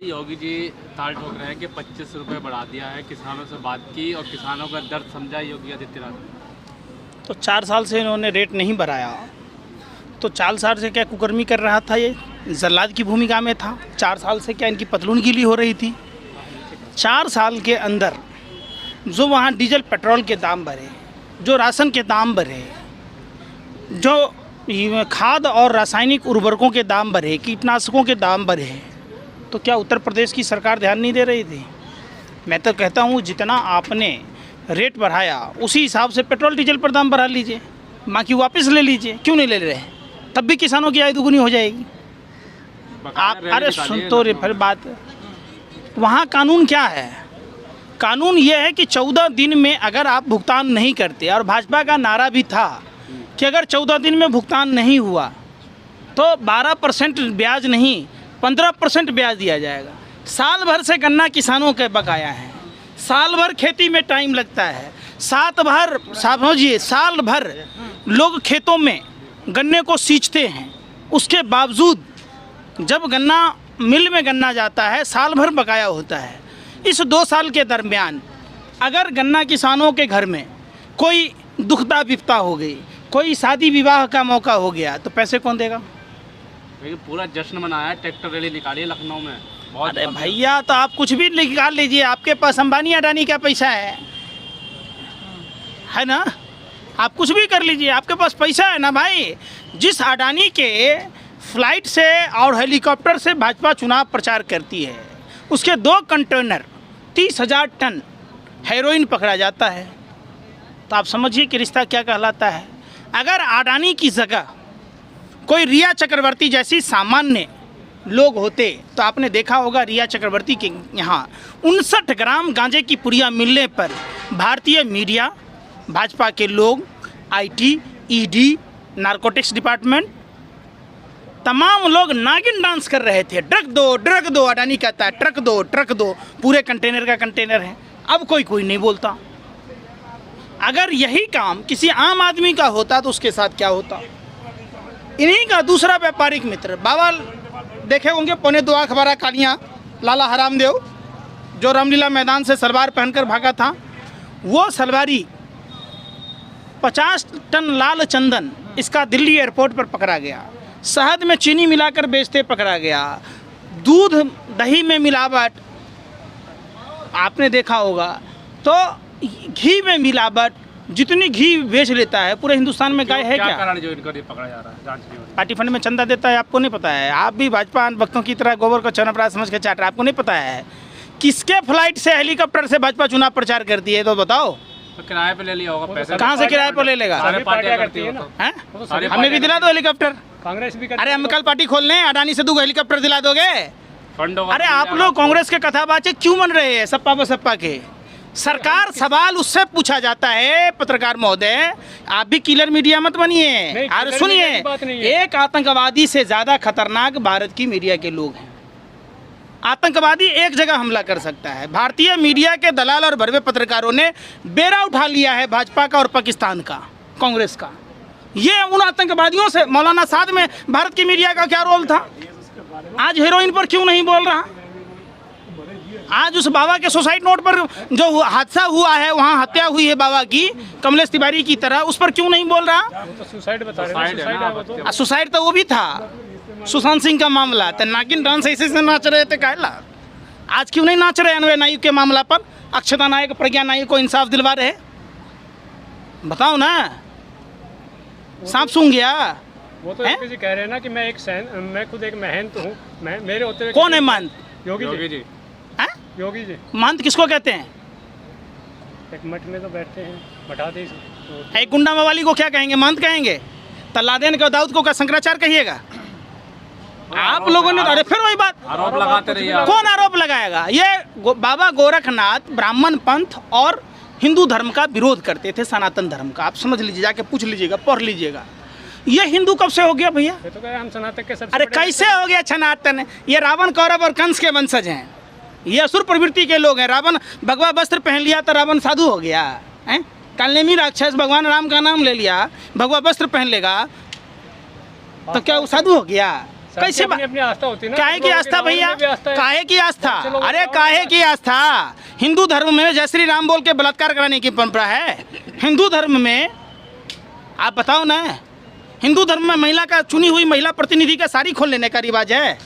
योगी जी ताल ठोक रहे हैं कि 25 रुपये बढ़ा दिया है। किसानों से बात की और किसानों का दर्द समझा योगी आदित्यनाथ ने। तो 4 साल से इन्होंने रेट नहीं बढ़ाया, तो 4 साल से क्या कुकर्मी कर रहा था? ये जल्लाद की भूमिका में था। 4 साल से क्या इनकी पतलून गीली हो रही थी? 4 साल के अंदर जो वहाँ डीजल पेट्रोल के दाम बढ़े, जो राशन के दाम बढ़े, जो खाद और रासायनिक उर्वरकों के दाम बढ़े, कीटनाशकों के दाम बढ़े, तो क्या उत्तर प्रदेश की सरकार ध्यान नहीं दे रही थी? मैं तो कहता हूँ जितना आपने रेट बढ़ाया उसी हिसाब से पेट्रोल डीजल पर दाम बढ़ा लीजिए, बाकी वापस ले लीजिए। क्यों नहीं ले रहे? तब भी किसानों की आय दुगुनी हो जाएगी। आप अरे सुन तो रे फिर बात, वहाँ कानून क्या है? कानून ये है कि 14 दिन में अगर आप भुगतान नहीं करते, और भाजपा का नारा भी था कि अगर 14 दिन में भुगतान नहीं हुआ तो 12% ब्याज नहीं 15% ब्याज दिया जाएगा। साल भर से गन्ना किसानों के बकाया है, साल भर खेती में टाइम लगता है, साल भर लोग खेतों में गन्ने को सींचते हैं, उसके बावजूद जब गन्ना मिल में गन्ना जाता है साल भर बकाया होता है। इस 2 साल के दरमियान अगर गन्ना किसानों के घर में कोई दुखदा विपता हो गई, कोई शादी विवाह का मौका हो गया, तो पैसे कौन देगा? पूरा जश्न मनाया, ट्रैक्टर रैली निकाली लखनऊ में। अरे भैया, तो आप कुछ भी निकाल लीजिए, आपके पास अंबानी अडानी का पैसा है ना? आप कुछ भी कर लीजिए, आपके पास पैसा है ना भाई। जिस अडानी के फ्लाइट से और हेलीकॉप्टर से भाजपा चुनाव प्रचार करती है, उसके 2 कंटेनर 30,000 टन हेरोइन पकड़ा जाता है, तो आप समझिए कि रिश्ता क्या कहलाता है। अगर अडानी की जगह कोई रिया चक्रवर्ती जैसी सामान्य लोग होते तो आपने देखा होगा रिया चक्रवर्ती के यहाँ 59 ग्राम गांजे की पुड़िया मिलने पर भारतीय मीडिया, भाजपा के लोग, आईटी, ईडी, नारकोटिक्स डिपार्टमेंट, तमाम लोग नागिन डांस कर रहे थे। ड्रग दो, अडानी कहता है ट्रक दो, पूरे कंटेनर का कंटेनर है। अब कोई नहीं बोलता। अगर यही काम किसी आम आदमी का होता तो उसके साथ क्या होता? इन्हीं का दूसरा व्यापारिक मित्र बाबा देखे होंगे, 2.25 आँख भरा कालियाँ, लाला हरामदेव, जो रामलीला मैदान से सलवार पहनकर भागा था। वो सलवारी 50 टन लाल चंदन इसका दिल्ली एयरपोर्ट पर पकड़ा गया। शहद में चीनी मिलाकर बेचते पकड़ा गया। दूध दही में मिलावट आपने देखा होगा। तो घी में मिलावट, जितनी घी बेच लेता है पूरे हिंदुस्तान में गाय है क्या? कारण जो इनको पकड़ा जा रहा है, जांच नहीं हो रही? पार्टी फंड में चंदा देता है, आपको नहीं पता है? आप भी भाजपा भक्तों की तरह गोबर को चौनप्राश समझ के चाट रहे, आपको नहीं पता है? किसके फ्लाइट से हेलीकॉप्टर से भाजपा चुनाव प्रचार करती है? तो बताओ। तो किराए पे ले लिया होगा पैसे। कहाँ से किराए पर ले लेगा? पार्टियां करती है ना। हमें भी दिला दो हेलीकॉप्टर। कांग्रेस भी अरे हम कल पार्टी खोल लें, अडानी से 2 हेलीकॉप्टर दिला दोगे? अरे आप लोग कांग्रेस के कथाबाचे क्यों बन रहे हैं? सप्पा बसप्पा के सरकार सवाल उससे पूछा जाता है। पत्रकार महोदय, आप भी किलर मीडिया मत बनिए। अरे सुनिए, एक आतंकवादी से ज़्यादा खतरनाक भारत की मीडिया के लोग हैं। आतंकवादी एक जगह हमला कर सकता है। भारतीय मीडिया के दलाल और भरवे पत्रकारों ने बेड़ा उठा लिया है भाजपा का और पाकिस्तान का, कांग्रेस का। ये उन आतंकवादियों से, मौलाना साद में भारत की मीडिया का क्या रोल था? आज हेरोइन पर क्यों नहीं बोल रहा? आज उस बाबा के सुसाइड नोट पर जो हादसा हुआ है, वहाँ हत्या हुई है बाबा की, कमलेश तिवारी की तरह, उस पर क्यों नहीं बोल रहा? सुसाइड बता रहे हैं। सुसाइड तो वो भी था, सुशांत सिंह का मामला था। नागिन डांस ऐसे से नाच रहे थे कायला। आज क्यों नहीं नाच रहे अनवय नायक के मामला पर? अक्षता नायक, प्रज्ञा नायक को इंसाफ दिलवा रहे? बताओ ना। सांप सूंघ गया। वो तो योगी जी कह रहे हैं ना कि मैं खुद एक महंत हूँ, मेरे होते हुए। कौन है महंत? योगी जी। योगी जी महंत किसको कहते हैं? एक मठ में तो बैठते हैं, मठाधीश। एक गुंडा मवाली को क्या कहेंगे? महंत कहेंगे? तल्लादेन को, दाऊद को क्या शंकराचार्य कहिएगा? आप लोगों ने तो, अरे फिर वही बात आरोप लगाते रहिए। कौन आरोप लगाएगा? ये बाबा गोरखनाथ ब्राह्मण पंथ और हिंदू धर्म का विरोध करते थे, सनातन धर्म का। आप समझ लीजिए, जाके पूछ लीजिएगा, पढ़ लीजिएगा। ये हिंदू कब से हो गया भैया? ये तो हम सनातन के सबसे अरे कैसे हो गया सनातन? ये रावण, कौरव और कंस के वंशज हैं। ये असुर प्रवृत्ति के लोग हैं। रावण भगवा वस्त्र पहन लिया तो रावण साधु हो गया है? कालनेमी राक्षस भगवान राम का नाम ले लिया, भगवा वस्त्र पहन लेगा तो क्या वो साधु हो गया? कैसे अपनी आस्था होती है ना, काहे की आस्था भैया, काहे की आस्था? अरे काहे की आस्था? हिंदू धर्म में जय श्री राम बोल के बलात्कार कराने की परंपरा है। हिंदू धर्म में आप बताओ ना, हिंदू धर्म में महिला का, चुनी हुई महिला प्रतिनिधि का साड़ी खोल लेने का रिवाज है।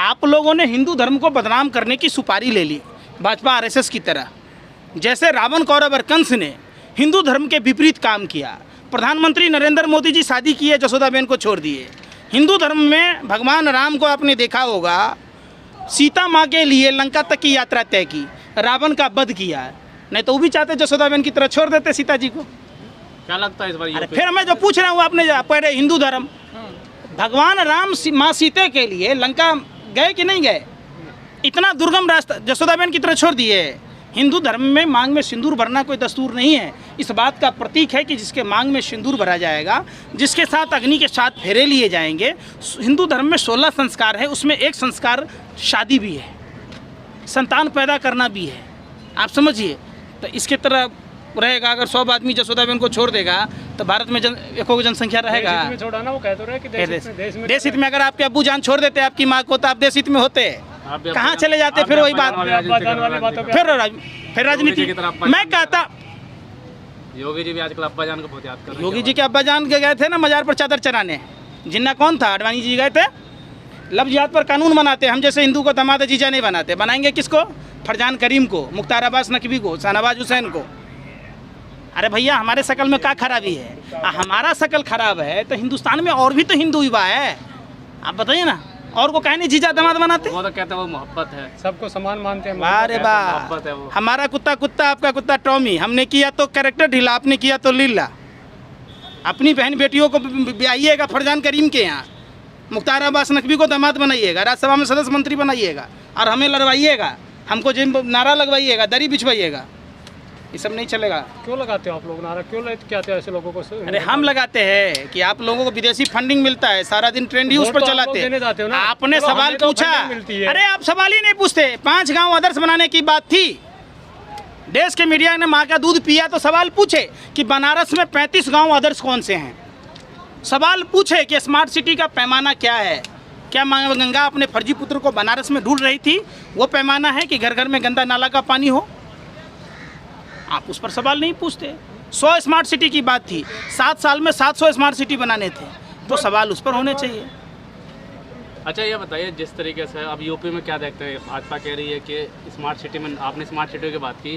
आप लोगों ने हिंदू धर्म को बदनाम करने की सुपारी ले ली भाजपा आरएसएस की तरह। जैसे रावण कौरव और कंस ने हिंदू धर्म के विपरीत काम किया। प्रधानमंत्री नरेंद्र मोदी जी शादी किए, जसोदाबेन को छोड़ दिए। हिंदू धर्म में भगवान राम को आपने देखा होगा, सीता माँ के लिए लंका तक की यात्रा तय की, रावण का वध किया। नहीं तो वो भी चाहते जसोदाबेन की तरह छोड़ देते सीता जी को। क्या लगता है इस बार? अरे फिर मैं जो पूछ रहा हूँ, आपने पहले हिंदू धर्म, भगवान राम माँ सीता के लिए लंका गए कि नहीं गए? इतना दुर्गम रास्ता जसोदाबेन की तरह छोड़ दिए। हिंदू धर्म में मांग में सिंदूर भरना कोई दस्तूर नहीं है। इस बात का प्रतीक है कि जिसके मांग में सिंदूर भरा जाएगा, जिसके साथ अग्नि के साथ फेरे लिए जाएंगे। हिंदू धर्म में 16 संस्कार है, उसमें एक संस्कार शादी भी है, संतान पैदा करना भी है। आप समझिए, तो इसके तरह रहेगा। अगर 100 आदमी जसोदाबेन को छोड़ देगा तो भारत में एको जनसंख्या रहेगा। देश हित में छोड़ा ना, वो कह तो रहे कि देश हित में अगर आपके अब्बू जान छोड़ देते आपकी माँ को, तो आप देश हित में होते, कहाँ चले जाते? फिर वही बात, फिर राजनीति। मैं कहता, योगी जी भी आजकल अब्बा जान को बहुत याद कर रहे हैं। योगी जी के अब्बा जान के गए थे ना मजार पर चादर चढ़ाने। जिन्ना कौन था? आडवाणी जी गए थे। लफ्ज़ जिहाद पर कानून बनाते, हम जैसे हिंदू को दामाद जीजा नहीं बनाते। बनाएंगे किसको? फरजान करीम को, मुख्तार अब्बास नकवी को, शाहनवाज हुसैन को। अरे भैया, हमारे शकल में क्या खराबी है? हमारा शकल खराब है तो हिंदुस्तान में और भी तो हिंदू युवा है। आप बताइए ना, और को कहने जीजा दामाद बनाते? वो तो कहते हैं वो मोहब्बत है, सबको समान मानते हैं। अरे वाह, मोहब्बत है वो। हमारा कुत्ता कुत्ता, आपका कुत्ता टॉमी। हमने किया तो कैरेक्टर ढीला, आपने किया तो लीला। अपनी बहन बेटियों को ब्याइएगा फरजान करीम के यहाँ, मुख्तार अब्बास नकवी को दामाद बनाइएगा, राज्यसभा में सदस्य मंत्री बनाइएगा, और हमें लड़वाइएगा, हमको जिम नारा लगवाइएगा, दरी बिछवाइएगा। ये सब नहीं चलेगा। क्यों लगाते हो आप लोग नारा? क्यों लेते आते हो ऐसे लोगों को? अरे हम लगाते हैं कि आप लोगों को विदेशी फंडिंग मिलता है, सारा दिन ट्रेंड ही उस पर चलाते हैं। आपने सवाल पूछा, अरे आप सवाल ही नहीं पूछते। 5 गांव आदर्श बनाने की बात थी, देश के मीडिया ने माँ का दूध पिया तो सवाल पूछे कि बनारस में 35 गांव आदर्श कौन से हैं। सवाल पूछे कि स्मार्ट सिटी का पैमाना क्या है। क्या माँ गंगा अपने फर्जी पुत्र को बनारस में ढूंढ रही थी? वो पैमाना है कि घर घर में गंदा नाला का पानी हो? आप उस पर सवाल नहीं पूछते। 100 स्मार्ट सिटी की बात थी, 7 साल में 700 स्मार्ट सिटी बनाने थे, तो सवाल उस पर होने चाहिए। अच्छा ये बताइए, जिस तरीके से अब यूपी में क्या देखते हैं, भाजपा कह रही है कि स्मार्ट सिटी में, आपने स्मार्ट सिटी की बात की,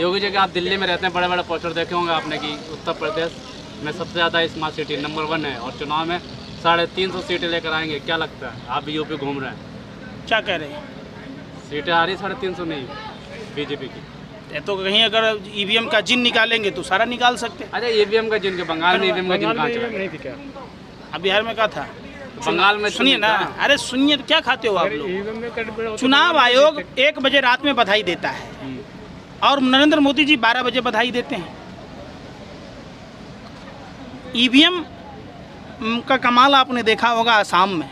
योगी जी के आप दिल्ली में रहते हैं, बड़े बड़े पोस्टर देखे होंगे आपने कि उत्तर प्रदेश में सबसे ज़्यादा स्मार्ट सिटी नंबर 1 है, और चुनाव में 350 सीटें लेकर आएंगे। क्या लगता है? आप भी यूपी घूम रहे हैं, क्या कह रहे हैं? सीटें आ रही 350 नहीं बीजेपी की। तो कहीं अगर ईवीएम का जिन निकालेंगे तो सारा निकाल सकते। अच्छा, ईवीएम का जिन के बंगाल में ईवीएम का जिन कहाँ चला? नहीं थी क्या? अब बिहार में क्या था? बंगाल में सुनिए ना, अरे सुनिए, क्या खाते हो आप लोग? चुनाव आयोग 1 बजे रात में बधाई देता है और नरेंद्र मोदी जी 12 बजे बधाई देते हैं। ईवीएम का कमाल आपने देखा होगा आसाम में,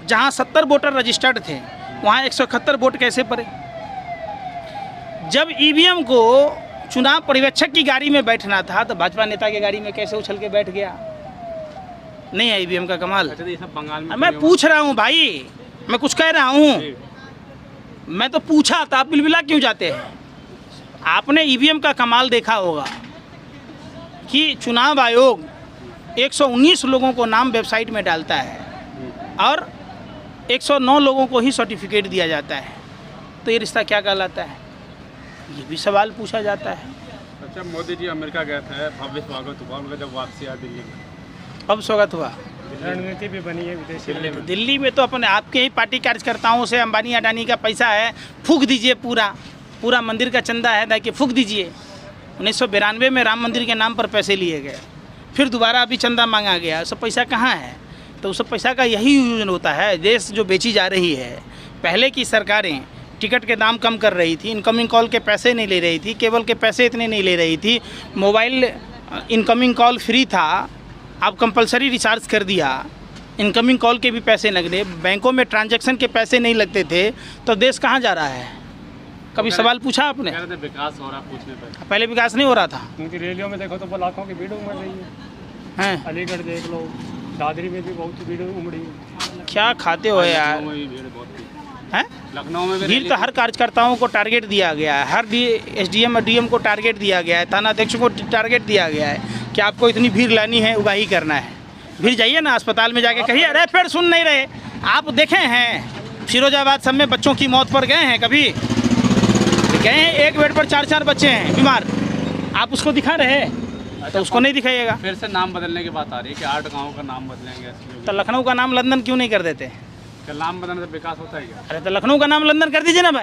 जहां 70 वोटर रजिस्टर्ड थे, वहां 171 वोट कैसे पड़े? जब ईवीएम को चुनाव पर्यवेक्षक की गाड़ी में बैठना था तो भाजपा नेता की गाड़ी में कैसे उछल के बैठ गया? नहीं है ईवीएम का कमाल। अच्छा, ये सब बंगाल में। मैं पूछ रहा हूँ भाई, मैं कुछ कह रहा हूँ। मैं तो पूछा था, आप बिलबिला क्यों जाते हैं? आपने ईवीएम का कमाल देखा होगा कि चुनाव आयोग 119 लोगों को नाम वेबसाइट में डालता है और 109 लोगों को ही सर्टिफिकेट दिया जाता है। तो ये रिश्ता क्या कहलाता है? ये भी सवाल पूछा जाता है। अच्छा, मोदी जी अमेरिका गए थे, भव्य स्वागत हुआ उनका जब वापसी आया दिल्ली में, अब स्वागत हुआ। रणनीति भी बनी है विदेशी में। दिल्ली में तो अपने आपके ही पार्टी कार्यकर्ताओं से अंबानी अडानी का पैसा है, फूंक दीजिए, पूरा मंदिर का चंदा है, ताकि फूंक दीजिए। 1992 में राम मंदिर के नाम पर पैसे लिए गए, फिर दोबारा अभी चंदा मांगा गया। सब पैसा कहाँ है? तो उस सब पैसा का यही यूज होता है। देश जो बेची जा रही है, पहले की सरकारें टिकट के दाम कम कर रही थी, इनकमिंग कॉल के पैसे नहीं ले रही थी, केबल के पैसे इतने नहीं ले रही थी, मोबाइल इनकमिंग कॉल फ्री था, अब कंपलसरी रिचार्ज कर दिया, इनकमिंग कॉल के भी पैसे लगने, बैंकों में ट्रांजैक्शन के पैसे नहीं लगते थे, तो देश कहाँ जा रहा है? कभी सवाल पूछा आपने? विकास हो रहा पूछने पर। पहले विकास नहीं हो रहा था। उनकी रैलियों में देखो तो लाखों की भीड़ उमड़ रही है। अलीगढ़ देख लो, दादरी में भी बहुत भीड़ उमड़ी। क्या खाते हो यार? लखनऊ में भी भीड़ बहुत थी। हैं? लखनऊ में भी भीड़ तो हर कार्यकर्ताओं को टारगेट दिया गया है, हर SDM और DM को टारगेट दिया गया है, थाना अध्यक्ष को टारगेट दिया गया है कि आपको इतनी भीड़ लानी है, उगाही करना है। फिर जाइए ना अस्पताल में जाके कहिए, अरे फिर सुन नहीं रहे। आप देखे हैं फिरोजाबाद सब में बच्चों की मौत पर गए हैं कभी? गए हैं, एक बेड पर 4-4 बच्चे हैं बीमार, आप उसको दिखा रहे हैं? तो उसको नहीं दिखाइएगा। फिर से नाम बदलने की बात आ रही है कि 8 गाँव का नाम बदलेंगे। तो लखनऊ का नाम लंदन क्यों नहीं कर देते? क्या नाम बदलने से विकास होता है क्या? अरे तो लखनऊ का नाम लंदन कर दीजिए ना भाई।